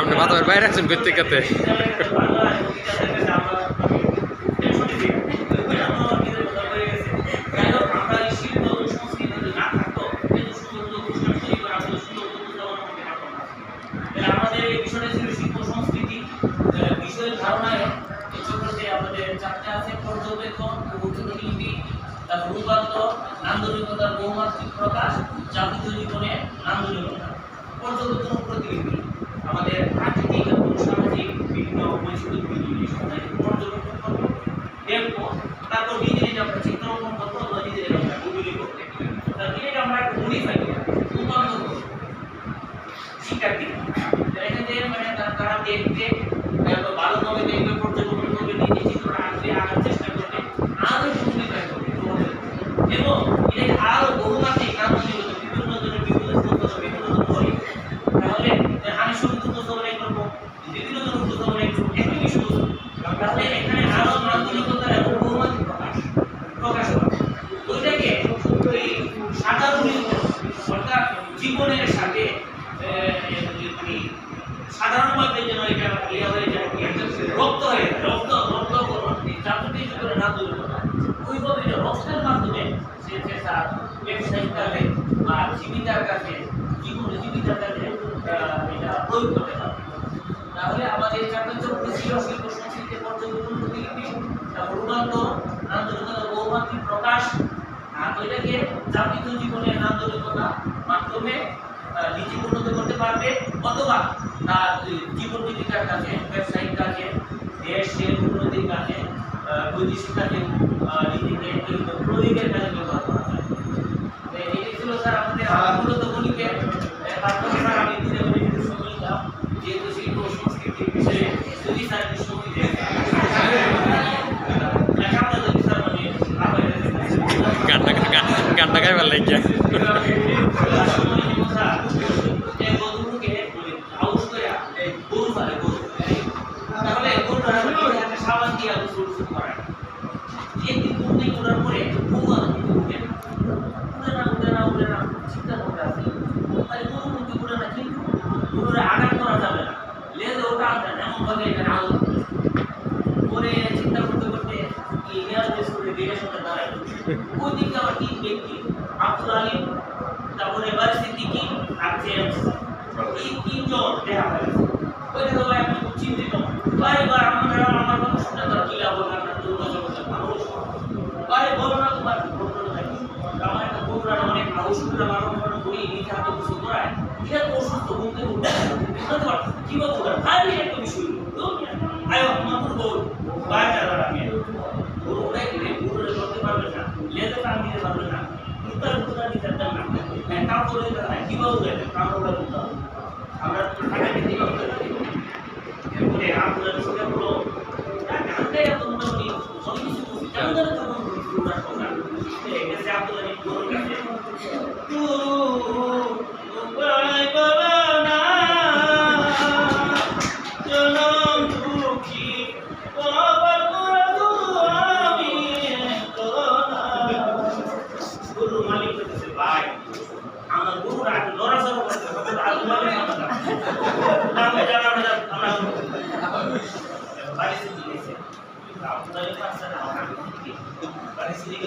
আপনি মাথার বাইরে রাখছেন করতে করতে আমাদের এই বিষয়টা ছিল শিল্প সংস্কৃতি বিষয়ের ধারণায় এই চক্রতে আমাদের চারটে আছে: পর্যবেক্ষণ, প্রতিলিপি, তারপর রূপান্তর, নান্দনিকতার বহুমাত্রিক প্রকাশ, জাতীয় জীবনে নান্দনিকতা। পর্যবেক্ষণ, প্রতিলিপি আমাদের প্রাকৃতিক এবং সামাজিক বিভিন্ন বৈচিত্র্যগুলি পর্যবেক্ষণ করবো, দেখবো, তারপর নিজে নিজে আমরা চিত্র অঙ্কন করবো বা নিজে নিজে আমরা গুগলি করতে নিজেকে আমরা একটা মডিফাই করি, রূপান্তর করবো শিক্ষার্থীরা। এখানে মানে তারা দেখতে ভালোভাবে দেখবে, পর্যবেক্ষণ করবে, নিজে চিত্র আঁকবে, আঁকার চেষ্টা করবে, আরো মডিফাই করবে এবং এটাকে আরো বহুমাত্রিক নান্দনিকতা বিভিন্ন ধরনের বিভিন্ন হয়। তাহলে আমি শুধু উপস্থাপনা করবো, বিভিন্ন ধরনের উপস্থাপনা করবো, একই বিষয়। তাহলে এখানে আরো নান্দনিকতা এবং বহুমাত্রিক প্রকাশ পাবে। ওইটাকে সাধারণীকরণ অর্থাৎ জীবনের সাথে সাধারণভাবে যেন এটা ইয়ে হয়ে যায়, রক্ত হয়ে যায়, রক্তকরণ জাতীয় জীবনের নান্দনিকতা ওইভাবে এটা রক্তের মাধ্যমে সে তার ব্যবসায়িক কাজে বা জীবিকার কাজে জীবিকার কাজে এটা প্রয়োগ করতে পারে। তাহলে আমাদের চারটি চক্র ছিল শিল্প সংস্কৃতি, পর্যবেক্ষণ, প্রতিলিপি, রূপান্তর, নান্দনিকতা, বহুমাত্রিক প্রকাশ। ওইটাকে জাতীয় জীবনের নান্দনিকতা মাধ্যমে নিজে উন্নত করতে পারবে অথবা তার জীবন জীবিকার কাজে, ব্যবসায়িক কাজে, দেশের উন্নতির কাজে, বৈদেশিক কাজে নিজেকে প্রয়োগের কাজে ব্যবহার করা যায়। এটি ছিল স্যার আমাদের মূলত গণিতের স্যার আমি দিনে দিনে সময় দিলাম, যেহেতু শিল্প সংস্কৃতির বিষয়ে যদি স্যার সময় দেয় গানটা গাইবার লাগিয়া আঘাত করা যাবে না, লেজ ওটা এমন ভাবে এখানে আলো করে চিন্তা করতে করতে ওই দিকে আমার তিন ব্যক্তি আব্দুল আলিম, তারপরে সিদ্দিকী আর জেমস, এই তিনজন দেখা হয়েছে। ওই তো ভাই আমি খুব চিন্তিত, বারবার আমার কথা শুনে তারা কি লাভ হবে না, আরে বলো না তোমার আমার একটা বন্ধুরা অনেক আউষধরা মানুষ করি নিজে হাতে কিছু করায়, এটা তো অসুস্থ বলতে বলতে কি বলবো আরে একটা বিষয় আয়ো মাত্র বল বাইরে আমি ওরাই গেলে পুরো করতে পারবে না, লেজে টান দিতে পারবে না, উত্তর উত্তর দিতে পারবে না, কাম করে কি বলবে কাম করে আমরা টাকাকে দিতে হবে। এরপরে আমরা ছোট বড় গানটা এত মোটামুটি অনেক কিছু আমাদের তখন পুরো কথা এসে আপনাদের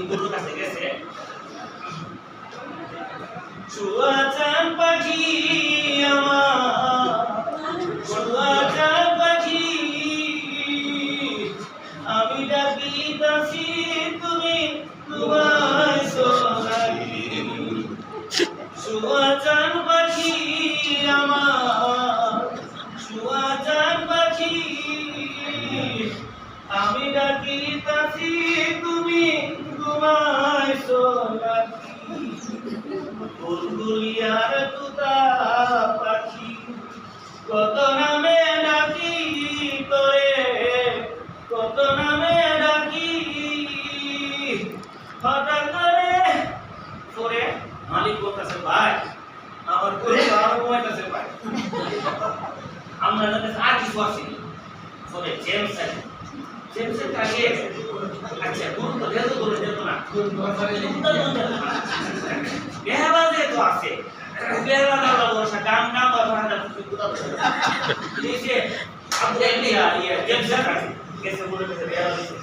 বড় কাছে চুয়াচান পাখি আমার, চুয়াচান পাখি আমি ডাকিতাছি তুমি তোমায় সোনালি, চুয়াচান পাখি আমার, চুয়াচান পাখি আমি ডাকিতাছি তুমি তোমায় সোনালি, বুলবুলিয়ার তুতা পাখি কত নামে ডাকি তোরে, কত নামে ডাকি, হঠাৎ করে পরে মালিক বলতেছে ভাই আমার গরু আরো কমাইতেছে ভাই, আমরা যাতে আর কিছু আসি তবে জেমসের কাছে আচ্ছা গরু তো যেত ধরে যেত না বেহাবাজে দিছে আপনি ইয়া গেমস আছে কেসে বলে দেয়া হইছে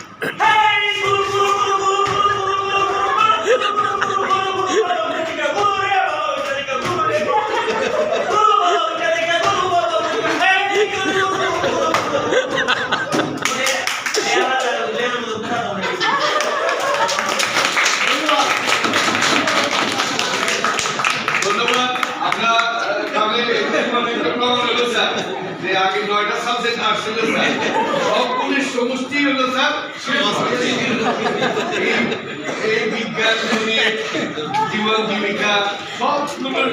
আগে 9টা সাবজেক্ট আসছিল স্যার সবগুলির সমষ্টি হলো স্যার এই বিজ্ঞান গণিত জীবন জীবিকা সবগুলোর